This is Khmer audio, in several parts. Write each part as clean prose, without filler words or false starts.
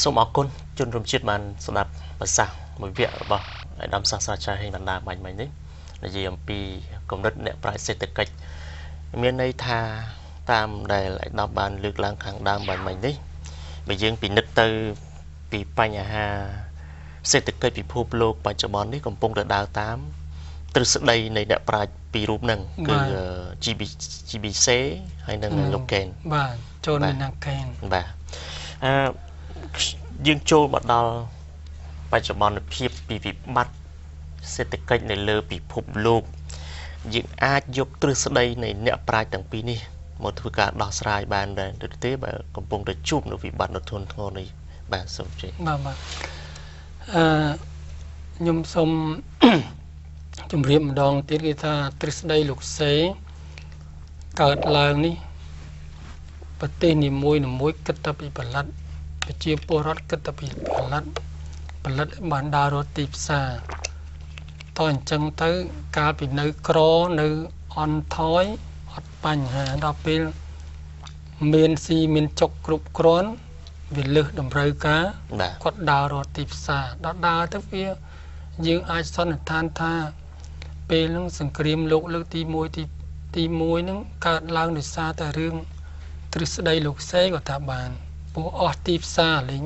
សូមអរគុណជនរួមជាតិបានស្ដាប់ប្រសាសន៍មួយវគ្គរបស់អាដាមសាស្ត្រាចារ្យហេងបណ្ដាបាញ់មិញនេះនិយាយអំពីគំនិតអ្នកប្រាជ្ញសេដ្ឋកិច្ចមានន័យថាតាមដែលអាដាមបានលើកឡើងខាងដើមបាញ់មិញនេះបើយើងពិនិត្យទៅពីបញ្ហាសេដ្ឋកិច្ចពិភពលោកបច្ចុប្បន្ននេះកំពុងតែដើរតាមទ្រឹស្ដីនៃអ្នកប្រាជ្ញពីររូបហ្នឹងគឺ GBC ហើយនិងលោកកេនបាទចូលនៅនឹងកេនបាទយើងចូលមកដល់បច្ចុប្បន្នភាពពីវិបត្តិសេដ្ឋកិច្ចនៅលើពិភពលោកយើងអាចយកទ្រឹស្ដីនៃអ្នកប្រាជ្ញទាំងពីរនេះមកធ្វើការដោះស្រាយបានដែរឬទេបើកំពុងតែជួបនៅវិបត្តិធ្ងន់ធ្ងរនេះបាទសូមជឿបាទខ្ញុំសូមជម្រាបម្ដងទៀតគេថាទ្រឹស្ដីលោកសេកើតឡើងនេះប្រទេសនីមួយគិតតែពីផលិតប្រជាពលរដ្ឋគិតតែពីផលិតបានដើររកទីផ្សារតើអញ្ចឹងទៅកាលពីនៅក្រនៅអន់ថយអត់បញ្ហាដល់ពេលមានស៊ីមានចុកគ្រប់គ្រាន់វាលើសតម្រូវការគាត់ដើររកទីផ្សារដល់ដើរទៅវាយើងអាចសន្និដ្ឋានថាពេលហ្នឹងសង្គ្រាមលោកលើកទី1ហ្នឹងកើតឡើងដោយសារតែរឿងទ្រឹស្ដីលោកសេក៏ថាបានព្រោះអស់ទីផ្សារលេង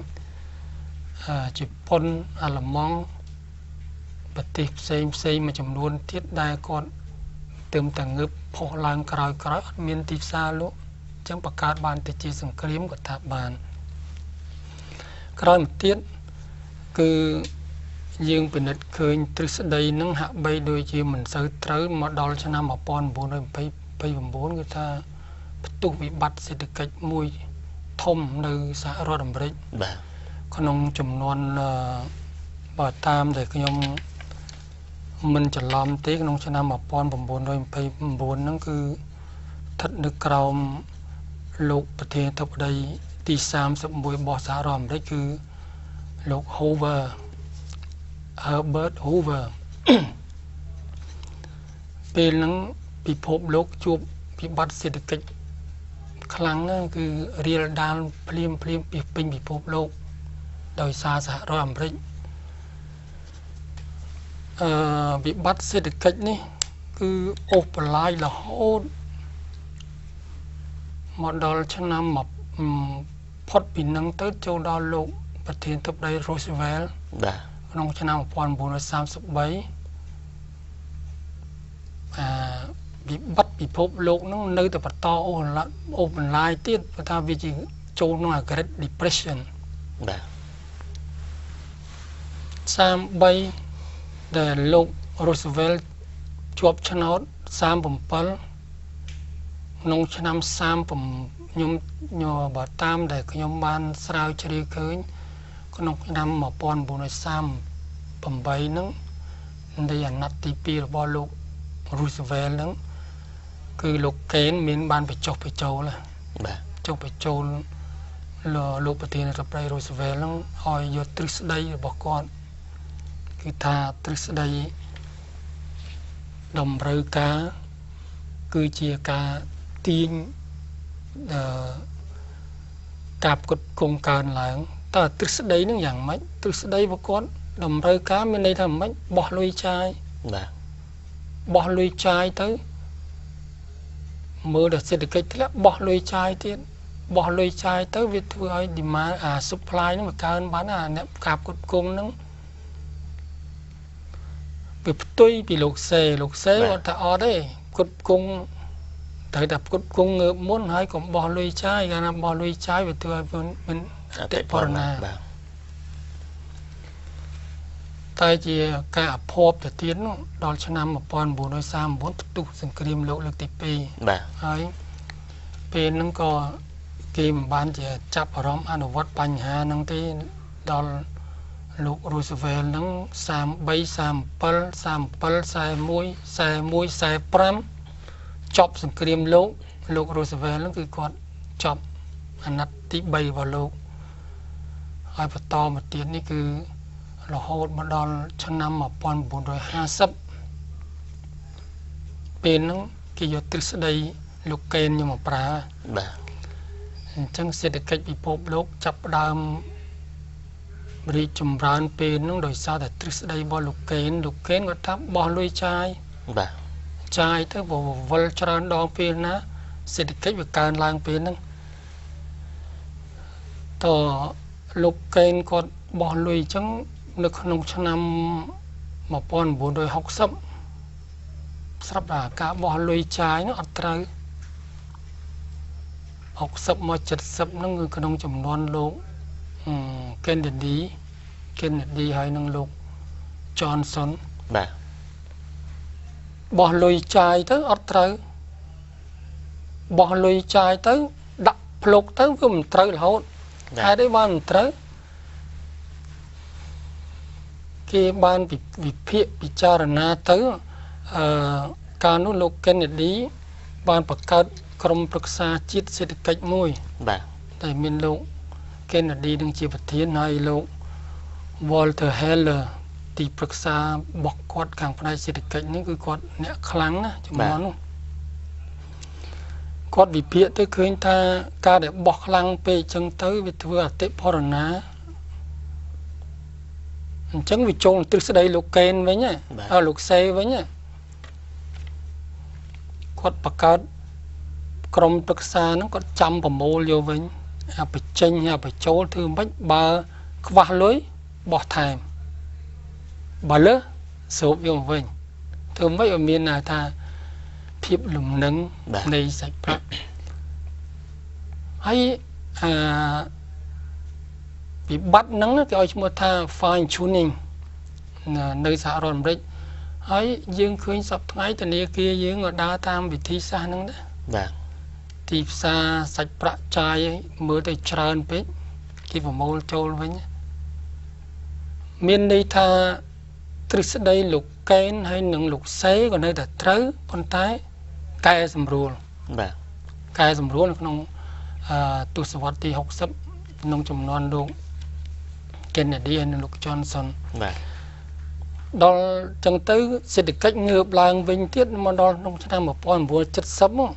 ជប៉ុនអាល្លឺម៉ង់ប្រទេសផ្សេងមួយចំនួនទៀតដែលគាត់ទឹមតែងើបផុសឡើងក្រោយអត់មានទីផ្សារលក់អញ្ចឹងបង្កើតបានទៅជាសង្គ្រាមក៏ថាបានក្រោយមកទៀតគឺយើងពិនិត្យឃើញទ្រឹស្ដីនឹងហាក់បីដូចជាមិនសូវត្រូវមកដល់ឆ្នាំ1929គឺថាផ្ទុះវិបត្តិសេដ្ឋកិច្ចមួយធំនៅសហរដ្ឋអាមេរិកបាទក្នុងចំនួនបើតាមដែលខ្ញុំមិនច្រឡំទេក្នុងឆ្នាំ1929ហ្នឹងគឺស្ថិតនៅក្រោមលោកប្រធានាធិបតីទី31របស់សហរដ្ឋអាមេរិកគឺលោក Herbert Hoover ពេលហ្នឹងពិភពលោកជួបវិបត្តិសេដ្ឋកិច្ចខ្លាំងណាស់គឺរៀលដាលភ្លាមពីពេញពិភពលោកដោយសារសហរដ្ឋអាមេរិកវិបត្តិសេដ្ឋកិច្ចនេះគឺអូសបន្លាយរហូតមកដល់ឆ្នាំផុតពីនឹងទៅចូលដល់លោកប្រធានាធិបតី Roosevelt បាទក្នុងឆ្នាំ1933វិបត្តិពិភពលោកនឹងនៅតែបន្តអូសបន្លាយទៀតព្រោះថាវាជាចូលក្នុង Great Depression បាទ33ដែលលោក Roosevelt ជាប់ឆ្នោត37ក្នុងឆ្នាំខ្ញុំបើតាមដែលខ្ញុំបានស្រាវជ្រាវឃើញក្នុងឆ្នាំ1938ហ្នឹងនៃអាណត្តិទី2របស់លោក Roosevelt ហ្នឹងគឺលោកកេនមានបានបញ្ចុះបញ្ចូលបាទចុះបញ្ចូលលោកប្រធានាធិបតី Roosevelt ហ្នឹងឲ្យយកទ្រឹស្ដីរបស់គាត់គឺថាទ្រឹស្ដីតម្រូវការគឺជាការទាញការផ្គត់ផ្គង់កើនឡើងតើទ្រឹស្ដីហ្នឹងយ៉ាងម៉េចទ្រឹស្ដីរបស់គាត់តម្រូវការមានន័យថាម៉េចបោះលុយចាយបាទបោះលុយចាយទៅមើលដល់សេដ្ឋកិច្ចធ្លាក់បោះលុយចាយទៀតបោះលុយចាយទៅវាធ្វើឲ្យ demand supply ហ្នឹងវាកើនបានអ្នកការផ្គត់ផ្គង់ហ្នឹងវាផ្ទុយពីលោកសេគាត់ថាអត់ទេផ្គត់ផ្គង់ត្រូវតែផ្គត់ផ្គង់ងើបមុនហើយកុំបោះលុយចាយកាលណាបោះលុយចាយវាធ្វើឲ្យមានអតិផរណាបាទតែជាការអភ័ព្វទៅទៀតនោះដល់ឆ្នាំ1939ផ្ទុះសង្គ្រាមលោកលើកទី2បាទហើយពេលហ្នឹងក៏គេមិនបានជាចាប់អារម្មណ៍អនុវត្តបញ្ហាហ្នឹងទេដល់លោក Roosevelt ហ្នឹង33 45ចប់សង្គ្រាមលោក Roosevelt ហ្នឹងគឺគាត់ចប់អាណត្តិទី3របស់លោកហើយបន្តមកទៀតនេះគឺរហូតមកដល់ឆ្នាំ1950ពេលហ្នឹងគេយកទ្រឹស្ដីលោកកេនមកប្រើបាទអញ្ចឹងសេដ្ឋកិច្ចពិភពលោកចាប់ផ្ដើម រីកចម្រើនពេលហ្នឹងដោយសារតែទ្រឹស្ដីរបស់លោកកេនគាត់ថាបោះលុយចាយ បាទ ចាយទៅវល់ច្រើនដងពេលណាសេដ្ឋកិច្ចវាកើនឡើងពេលហ្នឹងតលោកកេនគាត់បោះលុយអញ្ចឹងនៅក្នុងឆ្នាំ1960ស្រាប់តែការបោះលុយចាយនោះអត់ត្រូវ60មក70ហ្នឹងគឺក្នុងចំនួនលោកKennedy ហើយនឹងលោក Johnson បាទ បោះលុយចាយទៅអត់ត្រូវបោះលុយចាយទៅដាក់ភ្លុកទៅវាមិនត្រូវរហូតហេតុអីបានមិនត្រូវគេបានវិភាគពិចារណាទៅកាលនោះលោក Kennedy បានបង្កើតក្រុមប្រឹក្សាជាតិសេដ្ឋកិច្ចមួយ បាទ តែមានលោក Kennedy នឹងជាប្រធានហើយលោក Walter Heller ទីប្រឹក្សារបស់គាត់ខាងផ្នែកសេដ្ឋកិច្ចនេះគឺគាត់អ្នកខ្លាំងណាជំនាន់នោះគាត់វិភាគទៅឃើញថាការដែលបោះខ្លាំងពេកអញ្ចឹងទៅវាធ្វើអតិផរណាអញ្ចឹងវាចូលទ្រឹស្ដីលោកកេនវិញហើយលោកសេវិញគាត់បង្កើតក្រុមប្រឹក្សាហ្នឹងគាត់ចាំប្រមូលយកវិញបញ្ចេញបញ្ចូលធ្វើមិនបើខ្វះលុយបោះថែមបើលើស្រូបយកវិញធ្វើមិនឲ្យមានថាភាពលំនឹងនៃសាច់ប្រាក់ហើយវិបត្តិហ្នឹងគេឲ្យឈ្មោះថា fine tuning នៅសហរដ្ឋអាមេរិកហើយយើងឃើញសពថ្ងៃធនាគារយើងក៏ដើរតាមវិធីសាស្ត្រហ្នឹងដែរបាទទីផ្សារសាច់ប្រាក់ចាយមើលទៅច្រើនពេកគេប្រមូលចូលវិញមានន័យថាទ្រឹស្ដីលោកកេនហើយនឹងលោកសេក៏នៅតែត្រូវប៉ុន្តែកែសម្រួលបាទកែសម្រួលនៅក្នុងទសវត្សរ៍ទី60ក្នុងចំនួនលោក Kennedy ហើយនិងលោក Johnson បាទដល់ចឹងទៅសេដ្ឋកិច្ចងើបឡើងវិញទៀតមកដល់ក្នុងឆ្នាំ1970មក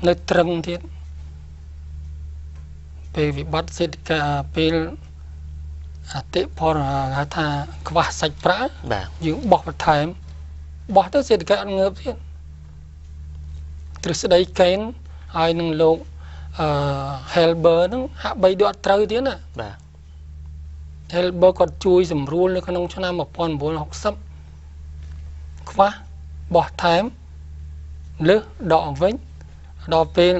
នៅត្រឹងទៀតពេលវិបត្តិសេដ្ឋកិច្ចពេលអតិផរណាថាខ្វះសាច់ប្រាក់យើងបោះបន្ថែមបោះទៅសេដ្ឋកិច្ចអត់ងើបទៀតទ្រឹស្ដីកេនហើយនឹងលោក Helber ហ្នឹងហាក់បីដូចអត់ត្រូវទៀតណាបាទ Helber គាត់ជួយសម្រួលនៅក្នុងឆ្នាំ1960ខ្វះបោះថែមលើសដកវិញដល់ពេល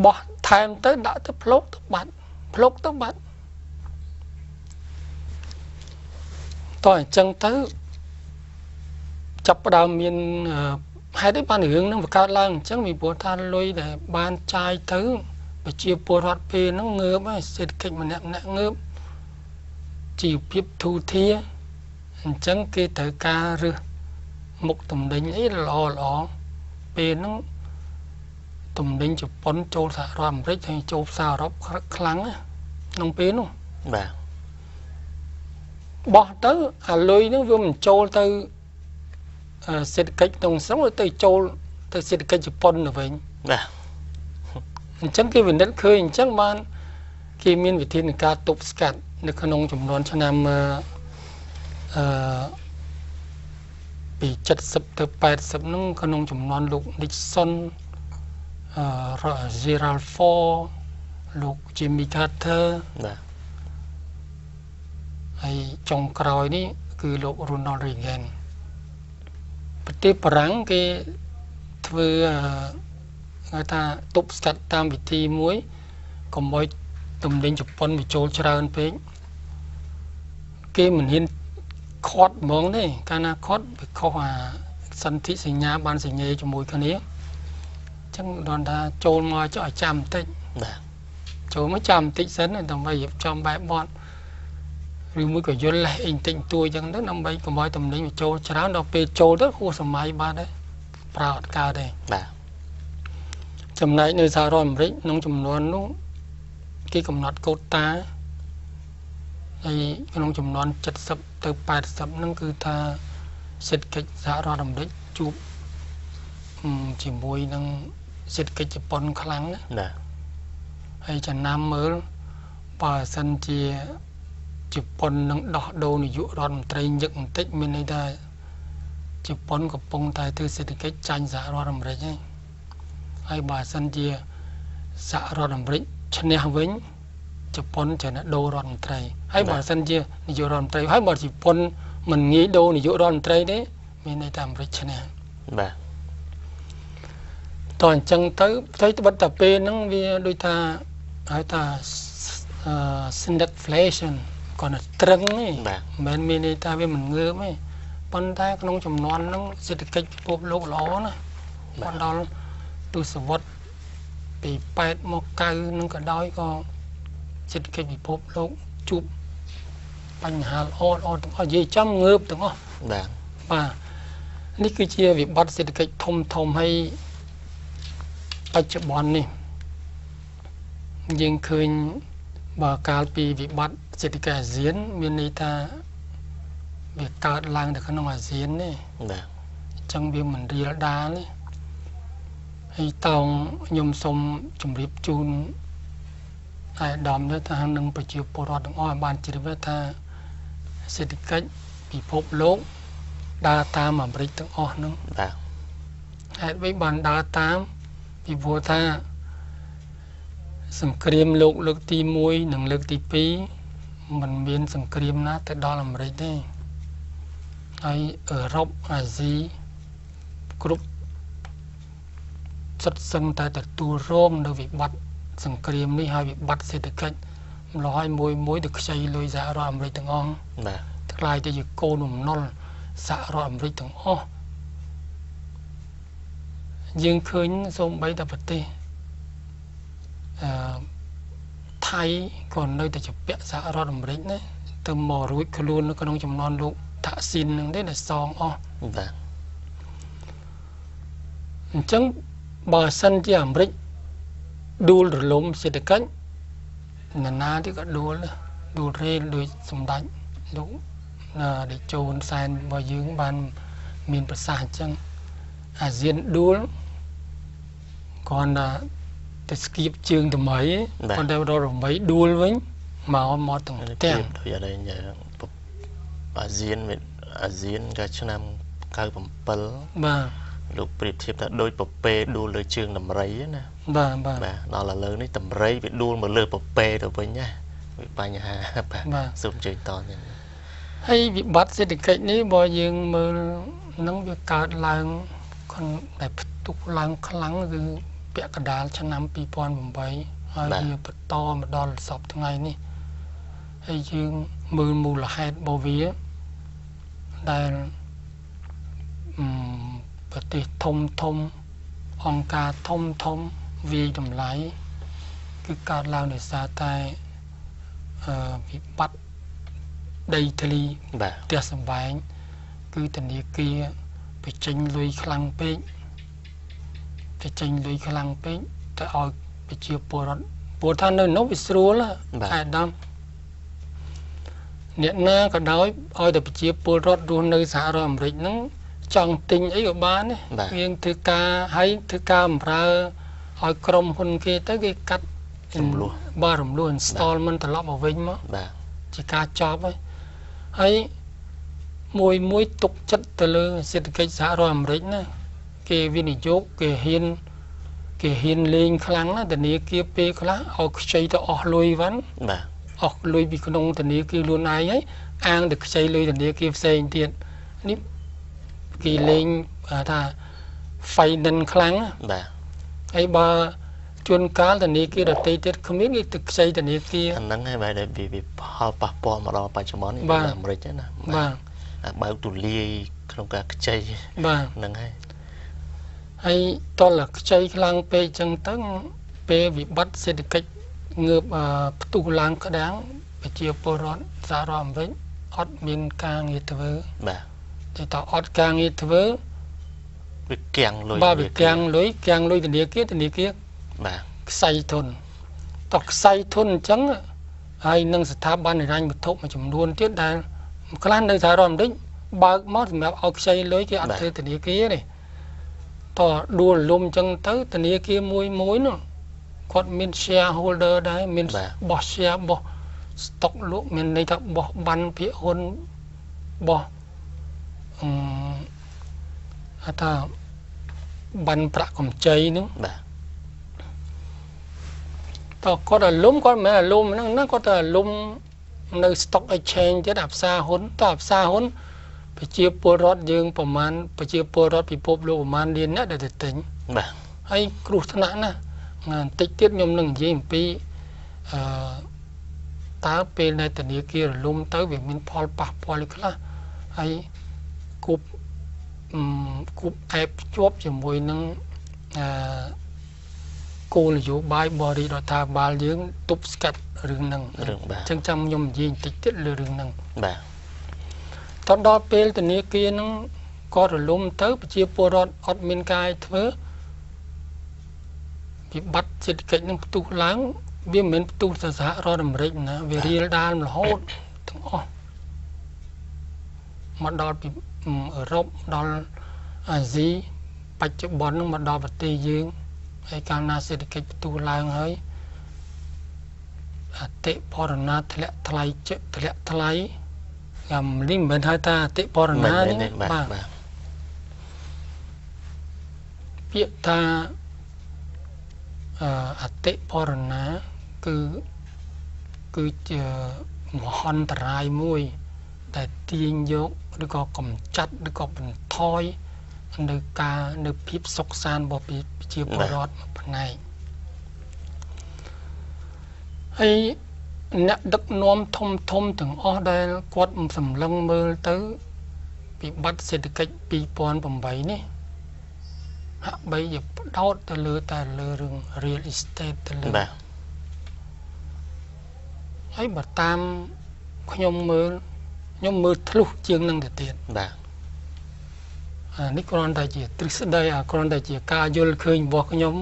បោះថែមទៅដាក់ទៅភ្លុកទៅបាត់តោះអញ្ចឹងទៅចាប់ផ្ដើមមានហេតុអីបានរឿងហ្នឹងបង្កើតឡើងអញ្ចឹងពីព្រោះថាលុយដែលបានចាយទៅប្រជាពលរដ្ឋពេលហ្នឹងងើបហើយសេដ្ឋកិច្ចម្នាក់ងើបជីវភាពធូរធារអញ្ចឹងគេត្រូវការរើសមុខតំណែងអីល្អពេលហ្នឹងតំណែងជប៉ុនចូលសហរដ្ឋអាមេរិកហើយចូលផ្សារអឺរ៉ុបខ្លាំងក្នុងពេលនោះបាទបោះទៅអាលុយហ្នឹងវាមិនចូលទៅសេដ្ឋកិច្ចក្នុងស្រុកទៅចូលទៅសេដ្ឋកិច្ចជប៉ុនទៅវិញបាទអញ្ចឹងគេវិនិច្ឆ័យឃើញអញ្ចឹងបានគេមានវិធានការទប់ស្កាត់នៅក្នុងចំនួនឆ្នាំពី70ទៅ80ហ្នឹងក្នុងចំនួនលោក Nixon Gerald Ford លោក Jimmy Carter បាទហើយចុងក្រោយនេះគឺលោក Ronald Reagan ប្រទេសបារាំងគេធ្វើគេថាទប់ស្កាត់តាមវិធីមួយកុំឲ្យទំនិញជប៉ុនវាចូលច្រើនពេកគេមិនហ៊ានខាត់ហ្មងទេកាលណាខាត់វាខុសសន្ធិសញ្ញាបានសញ្ញេជាមួយគ្នាអញ្ចឹងដល់ថាចូលមកចុះឲ្យចាំបន្តិចបាទចូលមកចាំបន្តិចសិនដើម្បីរៀបចំបែបបទឬមួយក៏យល់លេសអីបន្តិចតួអញ្ចឹងទៅដើម្បីកុំឲ្យទំនិញវាចូលច្រើនដល់ពេលចូលទៅហួសសម័យបាត់ហើយប្រើអត់កើតទេបាទចំណែកនៅសហរដ្ឋអាមេរិកក្នុងចំនួននោះគេកំណត់កូតាហើយក្នុងចំនួន70ទៅ80ហ្នឹងគឺថាសេដ្ឋកិច្ចសហរដ្ឋអាមេរិកជួបជាមួយនឹងសេដ្ឋកិច្ចជប៉ុនខ្លាំងណាបាទហើយចំណាំមើលបើសិនជា ជប៉ុននឹងដោះដូរនាយករដ្ឋមន្ត្រីញឹកបន្តិចមានន័យថាជប៉ុនកំពុងតែធ្វើសេដ្ឋកិច្ចចាញ់សហរដ្ឋអាមេរិកហើយបើសិនជាសហរដ្ឋអាមេរិកឈ្នះវិញជប៉ុនจะដូររដ្ឋមន្ត្រីហើយបើសិនជានាយករដ្ឋមន្ត្រីហើយបើជប៉ុនមិនងាយដូរនាយករដ្ឋមន្ត្រីទេមានន័យថាអាមេរិកឈ្នះបាទតោះអញ្ចឹងទៅផ្ទៃត្បិតតែពេលហ្នឹងវាដូចថាហៅថាstagflation គាត់ត្រឹងទេមិនមានន័យថាវាមិនងើបទេប៉ុន្តែក្នុងចំនួនហ្នឹងសេដ្ឋកិច្ចពិភពលោកល្អណាស់មកដល់ទសវត្សរ៍ពី8មក9ហ្នឹងក៏ដោយក៏សេដ្ឋកិច្ចពិភពលោកជួបបញ្ហាល្អទាំងអស់និយាយចំងើបទាំងអស់បាទនេះគឺជាវិបត្តិសេដ្ឋកិច្ចធំហើយបច្ចុប្បន្ននេះយើងឃើញបើកាលពីវិបត្តិសេដ្ឋកិច្ចអាស៊ានមានន័យថាវាកើតឡើងនៅក្នុងអាស៊ានទេបាទអញ្ចឹងវាមិនរៀលដាលទេហើយតោងខ្ញុំសូមជម្រាបជូនអាយដាមទៅថានឹងប្រជាពលរដ្ឋទាំងអស់បានជ្រាបថាសេដ្ឋកិច្ចពិភពលោកដើរតាមអាមេរិកទាំងអស់ហ្នឹងបាទហេតុអ្វីបានដើរតាមពីព្រោះថាសង្គ្រាមលោកលើកទី1និងលើកទី2มันមានសង្គ្រាមណាទៅដល់អាមេរិកទេហើយអឺរ៉ុបអាស៊ីគ្រប់សិតសឹងតែទទួលរងនៅវិបត្តិសង្គ្រាមនេះហើយវិបត្តិសេដ្ឋកិច្ចម្លោះហើយមួយទៅខ្ចីលុយសហរដ្ឋអាមេរិកទាំងអស់បាទថ្លៃទៅជាកូនបំណុលសហរដ្ឋអាមេរិកទាំងអស់យើងឃើញសូម្បីតែប្រទេសថៃក៏នៅតែជាពាក់សហរដ្ឋអាមេរិកណាទៅមករួចខ្លួននៅក្នុងចំនួនលោកថាក់ស៊ីននឹងទេដែលសងអស់បាទអញ្ចឹងបើសិនជាអាមេរិកដួលរលំសេដ្ឋកិច្ចណាទីក៏ដួលរេលដោយសម្ដេចលោកដេជោហ៊ុនសែនរបស់យើងបានមានប្រសាសន៍អញ្ចឹងអាស៊ានដួលគ្រាន់តែទៅស្គៀបជើងថ្មីប៉ុន្តែដល់រំៃដួលវិញមកទាំងផ្ទះដូចអីអាស៊ានកាលឆ្នាំ97បាទលោកប្រៀបធៀបថាដូចពពែដួលលើជើងដំរីណាបាទដល់ឥឡូវនេះដំរីវាដួលមកលើពពែទៅវិញណាវាបញ្ហាបាទសូមជើញតនេះហើយវិបត្តិសេដ្ឋកិច្ចនេះបើយើងមើលនឹងវាកើតឡើងដែលផ្ទុះឡើងខ្លាំងគឺពាក់កណ្ដាលឆ្នាំ2008ហើយវាបន្តមកដល់សពថ្ងៃនេះហើយយើងមើលមូលហេតុរបស់វាដែលប្រទេសធំអង្គការធំវាយតម្លៃគឺកើតឡើងដោយសារតែវិបត្តិដីធ្លីផ្ទះសម្បែងគឺធនាគារបញ្ចេញលុយខ្លាំងពេកទៅឲ្យប្រជាពលរដ្ឋព្រោះថានៅនោះវាស្រួលអាដាមអ្នកណាក៏ដោយឲ្យតែប្រជាពលរដ្ឋរស់នៅសហរដ្ឋអាមេរិកហ្នឹងចង់ទិញអីក៏បានដែរយើងធ្វើការឲ្យបម្រើឲ្យក្រុមហ៊ុនគេទៅគេកាត់រំលោះ installment ត្រឡប់មកវិញមកជាការចប់ហើយមួយទុកចិត្តទៅលើសេដ្ឋកិច្ចសហរដ្ឋអាមេរិកណាគេវិនិយោគគេហ៊ានលេងខ្លាំងណាធនាគារពេលខ្លះឲ្យខ្ចីទៅអស់លុយវ៉ាន់អស់លុយពីក្នុងធនាគារខ្លួនឯងហើយអាងទៅខ្ចីលុយធនាគារផ្សេងទៀតនេះគេលេងថា finance ខ្លាំងហើយបើជួនកាលធនាគារដទៃទៀតគ្មានគេទៅខ្ចីធនាគារអាហ្នឹងហើយបែរតែវាផលប៉ះពាល់មកដល់បច្ចុប្បន្ននេះអាមេរិកណាបើកទូលាយក្នុងការខ្ចីហ្នឹងហើយតលខ្ចីខ្លាំងពេកចឹងទៅពេលវិបត្តិសេដ្ឋកិច្ចងើបផ្ទុះឡើងក្តាំងប្រជាពលរដ្ឋសហរដ្ឋអាមេរិកអត់មានការងារធ្វើតែតអត់ការងារធ្វើវាគាំងលុយវាគាំងលុយធនាគារខ្សែធនតខ្សែធនអញ្ចឹងហើយនឹងស្ថាប័នហិរញ្ញវត្ថុមួយចំនួនទៀតដែលខ្លះនៅសហរដ្ឋអាមេរិកបើកមកសម្រាប់ឲ្យខ្ចីលុយគេអត់ធ្វើធនាគារទេតដួលលំអញ្ចឹងទៅធនាគារមួយនោះគាត់មាន shareholder ដែរមានបោះ share បោះ stock លក់មានន័យថាបោះបានភាគហ៊ុនបោះថាបានប្រាក់កម្ចីហ្នឹងបាទតើគាត់អាលុំគាត់មិនអាលុំហ្នឹងណាគាត់ទៅអាលុំនៅ stock exchange ទៀតអាផ្សារហ៊ុនតើអាផ្សារហ៊ុនប្រជាពលរដ្ឋយើងប្រមាណប្រជាពលរដ្ឋពិភពលោកប្រមាណលានអ្នកដែលទៅទិញបាទហើយគ្រោះថ្នាក់ណាបន្តិចទៀតខ្ញុំនឹងនិយាយអំពីតើពេលនៅធនាគាររលំទៅវាមានផលប៉ះពាល់ខ្លះហើយគប់អែបជាប់ជាមួយនឹងគោលនយោបាយបរិរដ្ឋាភិបាលយើងទប់ស្កាត់រឿងហ្នឹងអញ្ចឹងចាំខ្ញុំនិយាយបន្តិចទៀតលើរឿងហ្នឹងបាទតដល់ពេលធនាគារហ្នឹងក៏រលំទៅប្រជាពលរដ្ឋអត់មានការធ្វើវិបត្តិសេដ្ឋកិច្ចនឹងផ្ទុះឡើងវាមិនមែនផ្ទុះទៅសហរដ្ឋអាមេរិកណាវារៀលដាលរហូតទាំងអស់មកដល់ពីអឺរ៉ុបដល់អាស៊ីបច្ចុប្បន្ននឹងមកដល់ប្រទេសយើងហើយកាលណាសេដ្ឋកិច្ចផ្ទុះឡើងហើយអតិផរណាធ្លាក់ថ្លៃយ៉ាងនេះមិនមែនហៅថាអតិផរណានេះបាទពាក្យថាអតិផរណាគឺជាមហន្តរាយមួយដែលទាញយកឬក៏កម្ចាត់ឬក៏បន្ថយនៅភាពសុខសាន្តរបស់ប្រជាពលរដ្ឋមួយផ្នែកហើយអ្នកដឹកនាំធំទាំងអស់ដែលគាត់សម្លឹងមើលទៅវិបត្តិសេដ្ឋកិច្ច2008នេះហាក់បីជាផ្ដោតទៅលើរឿង real estate ទៅលើបាទហើយបើតាមខ្ញុំមើលធ្លុះជាងនឹងទៅទៀតបាទនេះគ្រាន់តែជាទ្រឹស្ដីគ្រាន់តែជាការយល់ឃើញរបស់ខ្ញុំ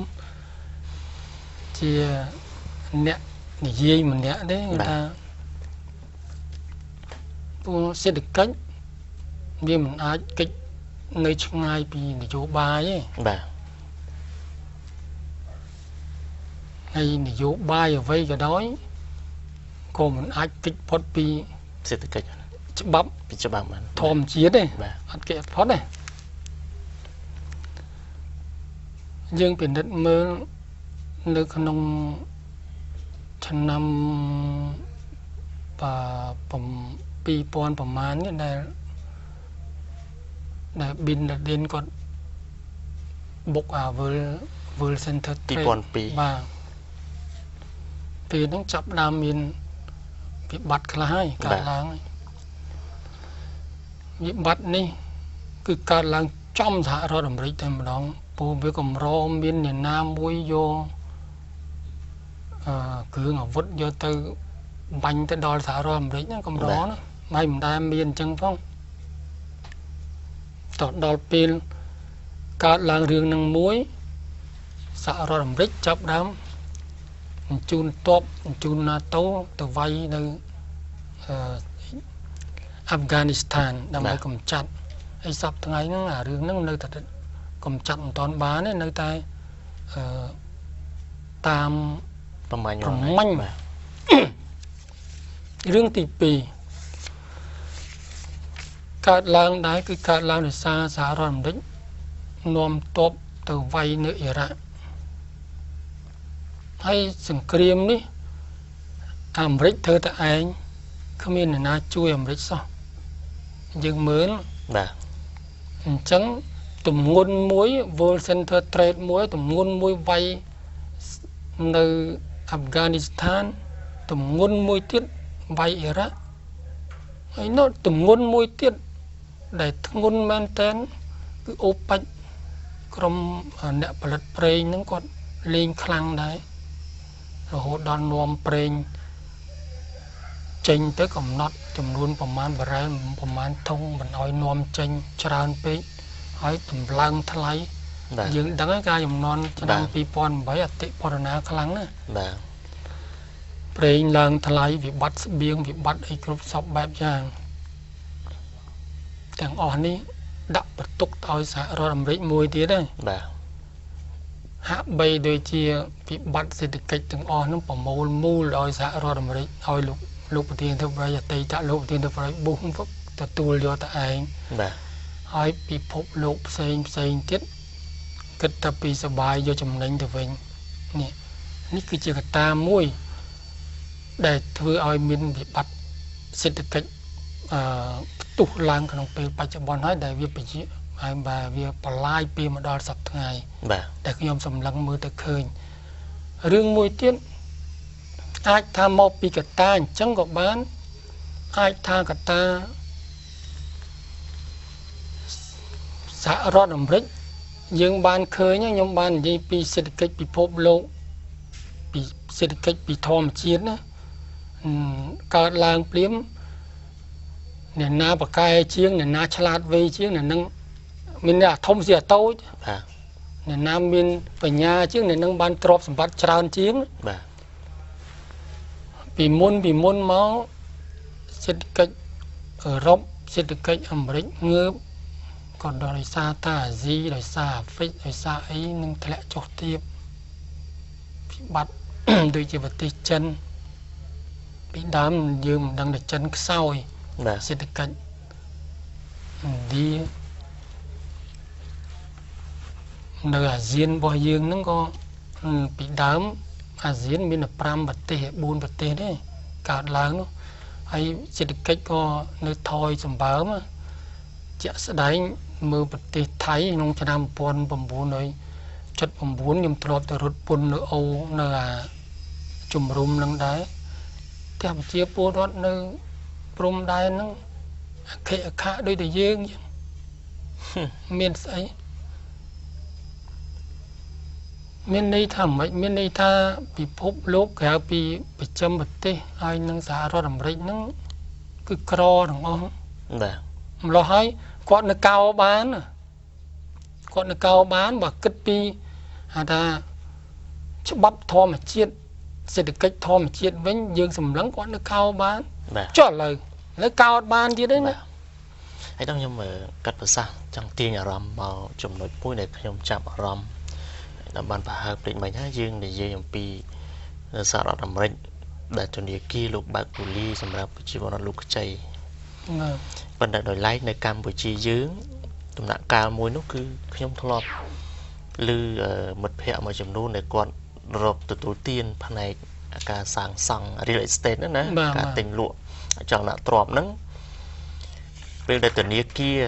ជាអ្នកនិយាយម្នាក់ទេថាពួកសេដ្ឋកិច្ចវាមិនអាចកិច្ចនៅឆ្ងាយពីនយោបាយទេបាទហើយនយោបាយអ្វីក៏ដោយក៏មិនអាចកិច្ចផុតពីសេដ្ឋកិច្ចច្បាប់បានធម្មជាតិទេអត់គេអត់ផុតទេយើងពិនិត្យមើលនៅក្នុងឆ្នាំ2000ប្រមាណនេះដែល Bin Laden គាត់បុកWorld Center 2002បាទពេលហ្នឹងចាប់ដើមមានវិបត្តិខ្លះហើយកើតឡើងវិបត្តិនេះគឺកើតឡើងចំសហរដ្ឋអាមេរិកតែម្ដងព្រោះវាកម្រមានអ្នកណាមួយយកគ្រឿងអាវុធយកទៅបាញ់ទៅដល់សហរដ្ឋអាមេរិកហ្នឹងកម្រណាហើយមិនដែលមានអញ្ចឹងផងតដល់ពេលកើតឡើងរឿងនឹងមួយសហរដ្ឋអាមេរិកចាប់ដើមបញ្ជូនទ័ពបញ្ជូន NATO ទៅវាយនៅអាហ្វហ្គានីស្ថានដើម្បីកម្ចាត់ហើយសពថ្ងៃហ្នឹងអារឿងហ្នឹងនៅតែកម្ចាត់មិនតាន់បានទេនៅតែតាមប្រមាញ់បាទរឿងទី2កើតឡើងដែរគឺកើតឡើងដោយសារសហរដ្ឋអាមេរិកនាំទ័ពទៅវាយនៅអ៊ីរ៉ាក់ហើយសង្គ្រាមនេះអាមេរិកធ្វើតែឯងគ្មានអ្នកណាជួយអាមេរិកសោះយើងមើលបាទអញ្ចឹងទម្ងន់មួយ World Center Trade មួយទម្ងន់មួយវាយនៅអាហ្វហ្គានីស្ថានទម្ងន់មួយទៀតវាយអ៊ីរ៉ាក់ហើយនោះទម្ងន់មួយទៀតដែលធ្ងន់មែនតើគឺអូប៉ាច់ក្រុមអ្នកផលិតប្រេងហ្នឹងគាត់លេងខ្លាំងដែររហូតដល់នាំប្រេងចេញទៅកំណត់ចំនួនប្រមាណបារ៉ែលប្រមាណធុងមិនឲ្យនាំចេញច្រើនពេកហើយតម្លើងថ្លៃយើងដឹងហើយការចំនួនឆ្នាំ2008អតិផរណាខ្លាំងណាស់បាទប្រេងឡើងថ្លៃវិបត្តិស្បៀងវិបត្តិអីគ្រប់សពបែបយ៉ាងទាំងអស់នេះដាក់បន្ទុកឲ្យសហរដ្ឋអាមេរិកមួយទៀតហើយបាទហាក់បីដូចជាវិបត្តិសេដ្ឋកិច្ចទាំងអស់នោះប្រមូលមូលដោយសហរដ្ឋអាមេរិកឲ្យ លោកប្រធានទៅប្រយតីតាលោកប្រធានទៅប្រយបុះទទួលយកតែឯង បាទ ហើយពិភពលោកផ្សេងទៀតគិតតែពីសបាយយកចំណេញទៅវិញនេះគឺជាកត្តាមួយដែលធ្វើឲ្យមានវិបត្តិសេដ្ឋកិច្ចផ្ទុះឡើងក្នុងពេលបច្ចុប្បន្នហើយដែលវាហើយបាទវាបន្លាយពីមកដល់សប្តាហ៍ថ្ងៃ បាទ តែខ្ញុំសម្លឹងមើលទៅឃើញរឿងមួយទៀតអាចថាមកពីកត្តាអញ្ចឹងក៏បានអាចថាកត្តាសហរដ្ឋអាមេរិកយើងបានឃើញខ្ញុំបាននិយាយពីសេដ្ឋកិច្ចពិភពលោកពីសេដ្ឋកិច្ចពីធម្មជាតិណាកើតឡើងព្រាមអ្នកណាបកកែជាងអ្នកណាឆ្លាតវៃជាងអ្នកនឹងមានអាធំជាតូច បាទ អ្នកណាមានបញ្ញាជាងអ្នកនឹងបានទ្រព្យសម្បត្តិច្រើនជាង បាទ ពីមុនមកសេដ្ឋកិច្ចអឺរ៉ុបសេដ្ឋកិច្ចអាមេរិកងើបក៏ដោយសារតាអាស៊ីដោយសារអាហ្វ្រិកដោយសារអីនឹងធ្លាក់ចុះទាបពិបត្តិ ដូចជាប្រទេសចិនពីដើមយើងមិនដឹងថាចិនខ្សោយ បាទ សេដ្ឋកិច្ចឥណ្ឌានៅអាស៊ានរបស់យើងហ្នឹងក៏ពីដើមអាស៊ានមានតែ5ប្រទេស4ប្រទេសទេកើតឡើងនោះហើយសេដ្ឋកិច្ចក៏នៅថយសម្បើមជាក់ស្ដែងមើលប្រទេសថៃក្នុងឆ្នាំ1979ខ្ញុំធ្លាប់ទៅរត់ពន្ធនៅអូនៅអាជំរុំនឹងដែរតែប្រជាពលរដ្ឋនៅព្រំដែនហ្នឹងអខិអខៈដូចតែយើងចឹងមានស្អីមានន័យថាម៉េចមានន័យថាពិភពលោកក្រៅពីប្រចាំប្រទេសហើយនឹងសហរដ្ឋអាមេរិកហ្នឹងគឺក្រទាំងអស់ បាទ ម្ល៉េះហើយគាត់នៅកោបានបើគិតពីថាច្បាប់ធម្មជាតិសេដ្ឋកិច្ចធម្មជាតិវិញយើងសម្លឹងគាត់នៅកោបាន បាទ ចុះឥឡូវកោអត់បានទៀតទេណា ហើយដល់ខ្ញុំកាត់ប្រសាសន៍ចង់ទាញអារម្មណ៍មកចំណុចមួយដែលខ្ញុំចាប់អារម្មណ៍ដល់បានប្រហើបពេកមិញហើយយើងនិយាយអំពីសហរដ្ឋអាមេរិកដែលធនាគារលោកបើកពូលីសម្រាប់ប្រជាពលរដ្ឋលោកខ្ចី ប៉ុន្តែដោយឡែកនៅកម្ពុជាយើងដំណាក់កាលមួយនោះគឺខ្ញុំធ្លាប់ឮមិត្តភ័ក្តិមួយចំនួនដែលគាត់រកទទួលទានផ្នែកការសាងសង់ real estate ហ្នឹងណាការទិញលក់ចង់ដាក់ទ្រព្យហ្នឹងពេលដែលធនាគារ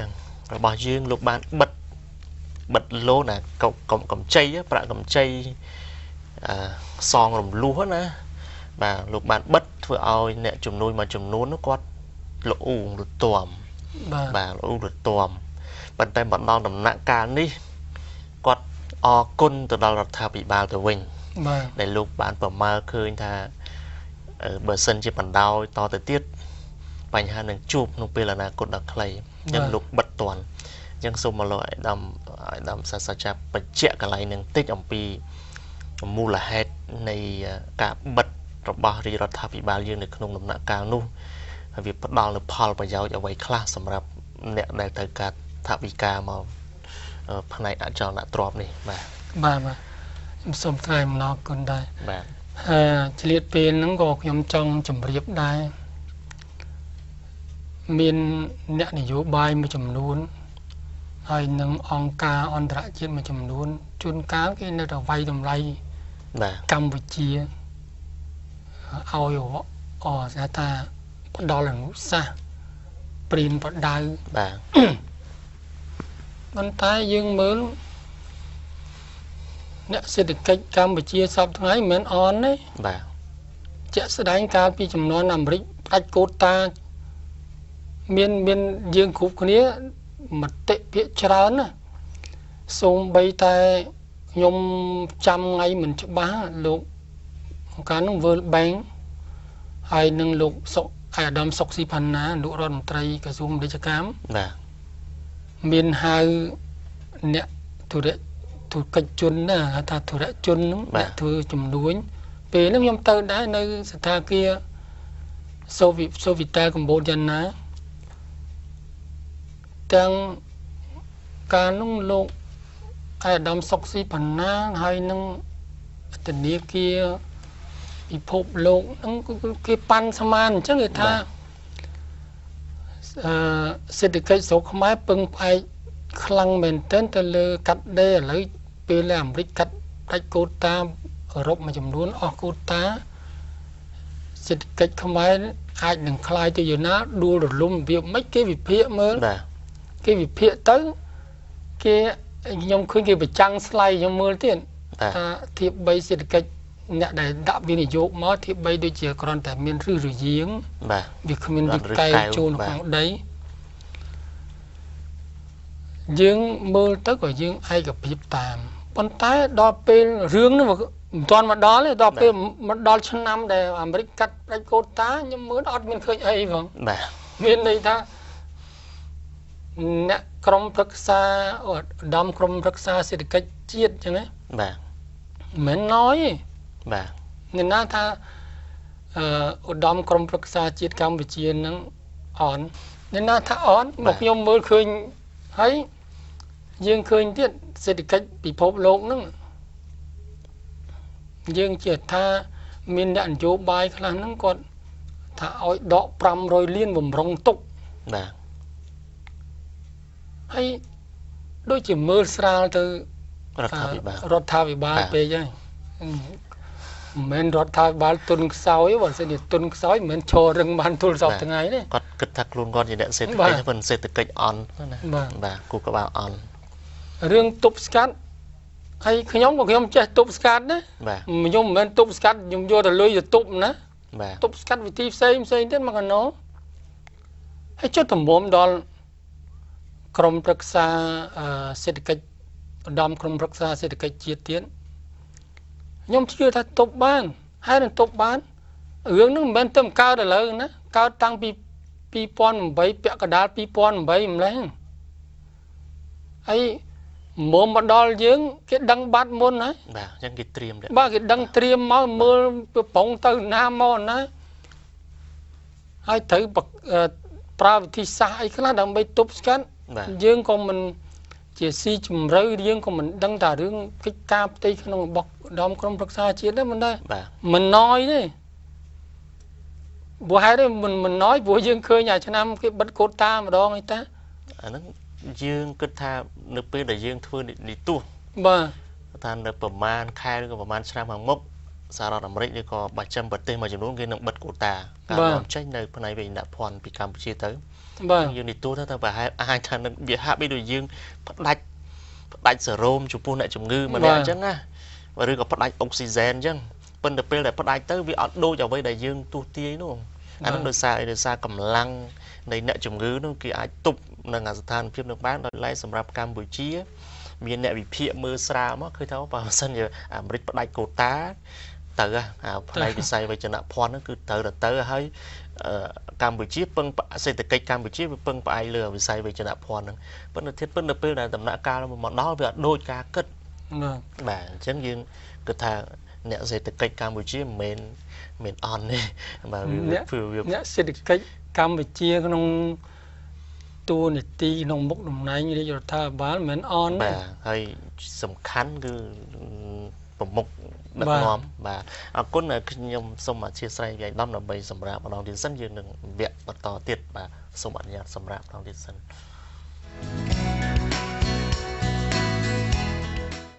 របស់យើងលោកបានបិទលូនអាកម្ចីប្រាក់កម្ចីសងរំលោះណាបាទលោកបានបិទធ្វើឲ្យអ្នកជំនួយមួយចំនួននោះគាត់ល្អូងរទាំ បាទល្អូងរទាំប៉ុន្តែបណ្ដោះដំណាក់កាលនេះគាត់អរគុណទៅដល់រដ្ឋាភិបាលទៅវិញ បាទ ដែលលោកបានប្រមាលឃើញថាបើសិនជាបណ្ដោយតទៅទៀតបញ្ហានឹងជួបក្នុងពេលអនាគតដ៏ខ្លីអញ្ចឹងលោកបិទតន់អញ្ចឹងសូមមកលោកអាយដាមសាស្ត្រាចារ្យបញ្ជាក់កន្លែងនឹងតិចអំពីមូលហេតុនៃការបិទរបស់រាជរដ្ឋាភិបាលយើងនៅក្នុងដំណាក់កាលនោះហើយវាផ្ដល់នូវផលប្រយោជន៍អ្វីខ្លះសម្រាប់អ្នកដែលត្រូវការថវិកាមកផ្នែកអចលនទ្រព្យនេះបាទ ខ្ញុំសូមថ្លែងអំណរគុណដែរ បាទ ឆ្លៀតពេលហ្នឹងក៏ខ្ញុំចង់ជម្រាបដែរមានអ្នកនយោបាយមួយចំនួនហើយនឹងអង្គការអន្តរជាតិមួយចំនួនជួនកាលគេនៅតែវាយតម្លៃ បាទ កម្ពុជាឲ្យស្ថាផ្ដល់អនុសាសន៍ព្រៀនប្រដៅ បាទ ប៉ុន្តែយើងមើលអ្នកសេដ្ឋកិច្ចកម្ពុជាសពថ្ងៃមិនមែនអន់ទេ បាទ ជាក់ស្ដែងកាលពីចំនួនអាមេរិកផ្ដាច់កូតាមានយើងគ្រប់គ្នាមតិភាគច្រើនណាសូម្បីតែខ្ញុំចាំថ្ងៃមិនច្បាស់លោកកាលនោះ World Bank ហើយនឹងលោកអាដាមសុកស៊ីផាន់ណាលោករដ្ឋមន្ត្រីក្រសួងពាណិជ្ជកម្ម បាទ មានហៅអ្នកធុរកិច្ចជនណាហៅថាធុរជនហ្នឹងអ្នកធ្វើជំនួញពេលហ្នឹងខ្ញុំទៅដែរនៅស្ថានភាពសូវីតែកម្ពុជាណាទាំងកាលនោះលោកអាដាមសុកស៊ីផាន់ណាហើយនឹងធនាគារ ពិភពលោកហ្នឹងគេប៉ាន់ស្មានអញ្ចឹងគេថាសេដ្ឋកិច្ចស្រុកខ្មែរពឹងផ្អែកខ្លាំងមែនទែនទៅលើកាត់ដេរឥឡូវពេលអាមេរិកកាត់ដាច់កូតាអឺរ៉ុបមួយចំនួនអស់កូតាសេដ្ឋកិច្ចខ្មែរអាចនឹងคล้ายទៅយ៉ាងណាដួលរលំរបៀបម៉េចគេវិភាគមើលគេវិភាគទៅគេខ្ញុំឃើញគេប្រចាំងស្លាយខ្ញុំមើលទៀតថាធៀបបីសេដ្ឋកិច្ចអ្នកដែលដាក់វិនិយោគមកធៀបបីដូចជាគ្រាន់តែមានរឹសរយាងវាគ្មានវិកែចូលក្នុងដីយើងមើលទៅក៏យើងឯកភាពតាមប៉ុន្តែដល់ពេលរឿងនោះមិនទាន់មកដល់ទេដល់ពេលមកដល់ឆ្នាំដែលអាមេរិកកាត់ដាច់កូតាខ្ញុំមើលអត់មានឃើញអីផងបាទមានន័យថាអ្នកក្រុមប្រឹក្សាឧត្តមក្រុមប្រឹក្សាសេដ្ឋកិច្ចជាតិអញ្ចឹងណាបាទមិនណយទេបាទអ្នកណាថាឧត្តមក្រុមប្រឹក្សាជាតិកម្ពុជានឹងអនអ្នកណាថាអនមកខ្ញុំមើលឃើញហើយយើងឃើញទៀតសេដ្ឋកិច្ចពិភពលោកហ្នឹងយើងជឿថាមានអ្នកនយោបាយខ្លះហ្នឹងគាត់ថាឲ្យដក500លានបំរុងទុកបាទហើយដូចជាមើលស្រាលទៅរដ្ឋាភិបាលពេកហើយមិនមែនរដ្ឋាភិបាលទុនខ្សោយបើសិនជាទុនខ្សោយមិនមែនឈររឹងបានទល់សពថ្ងៃទេគាត់គិតថាខ្លួនគាត់ជាអ្នកសេដ្ឋកិច្ចមិនសេដ្ឋកិច្ចអន់ណាបាទគូក្បាលអន់រឿងទប់ស្កាត់ហើយខ្ញុំក៏ខ្ញុំចេះទប់ស្កាត់ណាខ្ញុំមិនមែនទប់ស្កាត់ខ្ញុំយកទៅលុយទៅទប់ណាទប់ស្កាត់វិធីផ្សេងទៀតមកកណោហើយចុះតម្រាំដល់ក្រមប្រឹក្សាសេដ្ឋកិច្ចឧត្តមក្រមប្រឹក្សាសេដ្ឋកិច្ចជាតិទៀតខ្ញុំជឿថាទប់បានហើយនឹងទប់បានរឿងហ្នឹងមិនមែនទៅកើតឥឡូវណាកើតតាំងពី2008ពាក់កណ្ដាល2008ម្លេះហើយមុំមកដល់យើងគេដឹងបាត់មុនហើយបាទអញ្ចឹងគេត្រៀមបាទគេដឹងត្រៀមមកមើលប្រងទៅណាមកណាហើយត្រូវប្រើវិធីសាស្ត្រអីខ្លះដើម្បីទប់ស្កាត់យើងក៏មិនជាស៊ីជំរឿយើងក៏មិនដឹងថារឿងកិច្ចការផ្ទៃក្នុងរបស់ឧត្តមក្រុមប្រឹក្សាជាតិដែរមិនដែរមិនណយទេព្រោះហេតុមិនណយព្រោះយើងឃើញអាឆ្នាំគេបិទកូតាម្ដងអីតាអាហ្នឹងយើងគិតថានៅពេលដែលយើងធ្វើនីតិបាទថានៅប្រមាណខែឬក៏ប្រមាណឆ្នាំខាងមុខសហរដ្ឋអាមេរិកឬក៏បាចាំប្រទេសមួយចំនួនគេនឹងបិទកូតាការនាំចេញនៅផ្នែកវិញ្ញាណភ័ណ្ឌពីកម្ពុជាទៅបាទយើងនីតិថាប្រហែលអាចថានឹងវាហាក់បីដូចយើងផ្ដាច់សេរ៉ូមចំពោះអ្នកជំងឺម្នាក់អញ្ចឹងណាឬក៏ផ្ដាច់អុកស៊ីហ្សែនអញ្ចឹងប៉ុន្តែពេលដែលផ្ដាច់ទៅវាអត់ដូចអ្វីដែលយើងទស្សទាយនោះអានោះដោយសារកម្លាំងនៃអ្នកជំងឺនោះគេអាចទប់នឹងស្ថានភាពនឹងបានដោយឡែកសម្រាប់កម្ពុជាមានអ្នកវិភាគមើលស្រាលមកឃើញថាបើមិនជាអាមេរិកផ្ដាច់កូតាទៅផ្នែកវិស័យវិជ្ជាភ័ណ្ឌហ្នឹងគឺទៅហើយកម្ពុជាពឹងសេដ្ឋកិច្ចកម្ពុជាវាពឹងផ្អែកលើវិស័យវិជ្ជាភ័ណ្ឌហ្នឹងប៉ុន្តែធៀបទៅពេលដែលដំណាក់កាលមកដល់វាអត់ដូចការគិតបាទអញ្ចឹងយើងគិតថាអ្នកសេដ្ឋកិច្ចកម្ពុជាមិនមែនអន់ទេបាទអ្នកសេដ្ឋកិច្ចកម្ពុជាក្នុងតួនាទីក្នុងមុខតំណែងរាជរដ្ឋាភិបាលមិនអន់ទេបាទហើយសំខាន់គឺប្រមុខដឹកនាំបាទអរគុណខ្ញុំសូមអធិស្ឋានវាយដំដើម្បីសម្រាប់ម្ដងទៀតសិនយើងនឹងវគ្គបន្តទៀតបាទសូមអនុញ្ញាតសម្រាប់ម្ដងទៀតសិន